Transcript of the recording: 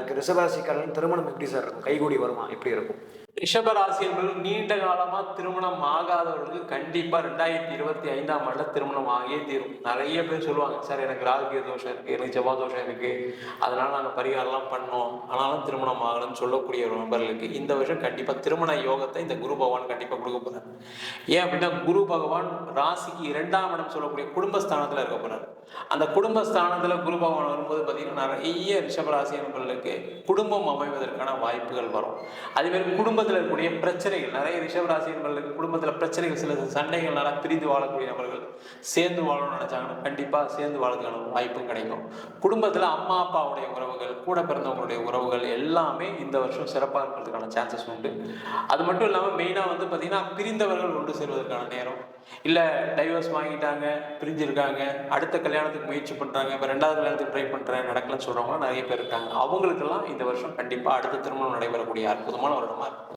இருக்கு. ரிஷபராசிக்காரர்கள் திருமணம் எப்படி சார் இருக்கும்? கைகூடி வருமா? எப்படி இருக்கும்? ரிஷபராசி என்பது நீண்ட காலமா திருமணம் ஆகாதவர்களுக்கு கண்டிப்பா 2025ஆம் ஆண்டுல திருமணம் ஆகியே தீரும். நிறைய பேர் சொல்லுவாங்க, சார் எனக்கு ராகு தோஷம் இருக்கு, எனக்கு செவ்வாய் தோஷம் இருக்கு, அதனால நாங்கள் பரிகாரம்லாம் பண்ணோம், ஆனாலும் திருமணம் ஆகலன்னு சொல்லக்கூடிய ஒரு நண்பர்களுக்கு இந்த வருஷம் கண்டிப்பா திருமண யோகத்தை இந்த குரு பகவான் கண்டிப்பா கொடுக்க போறார். ஏன் அப்படின்னா குரு பகவான் ராசிக்கு 2ஆம் இடம் சொல்லக்கூடிய குடும்பஸ்தானத்துல இருக்க போறார். அந்த குடும்பஸ்தானத்துல குரு பகவான் வரும்போது பார்த்தீங்கன்னா நிறைய ரிஷபராசி நண்பர்களுக்கு குடும்பம் அமைவதற்கான வாய்ப்புகள் வரும். அதே மாதிரி குடும்பத்தில் இருக்கக்கூடிய பிரச்சனைகள், நிறைய ரிஷபராசி நண்பர்களுக்கு குடும்பத்தில் பிரச்சனைகள், சில சண்டைகள்னால பிரிந்து வாழக்கூடிய நபர்கள் சேர்ந்து வாழணும்னு நினைச்சாங்கன்னா கண்டிப்பா சேர்ந்து வாழறதுக்கான வாய்ப்பும் கிடைக்கும். குடும்பத்தில் அம்மா அப்பாவுடைய உறவுகள், கூட பிறந்தவங்களுடைய உறவுகள் எல்லாமே இந்த வருஷம் சிறப்பாக இருக்கிறதுக்கான சான்சஸ் உண்டு. அது மட்டும் இல்லாமல் மெயினாக வந்து பார்த்தீங்கன்னா பிரிந்தவர்கள் ஒன்று சேர்வதற்கான நேரம், இல்லை டைவர்ஸ் வாங்கிட்டாங்க, பிரிஞ்சிருக்காங்க, அடுத்த கல்யாணத்துக்கு முயற்சி பண்ணுறாங்க, இப்போ 2வது கல்யாணத்துக்கு ட்ரை பண்ணுறேன், நடக்கலன்னு சொல்கிறவங்களாம் நிறைய பேர் இருக்காங்க. அவங்களுக்கெல்லாம் இந்த வருஷம் கண்டிப்பாக அடுத்த திருமணம் நடைபெறக்கூடிய அற்புதமான வருடமாக இருக்கும்.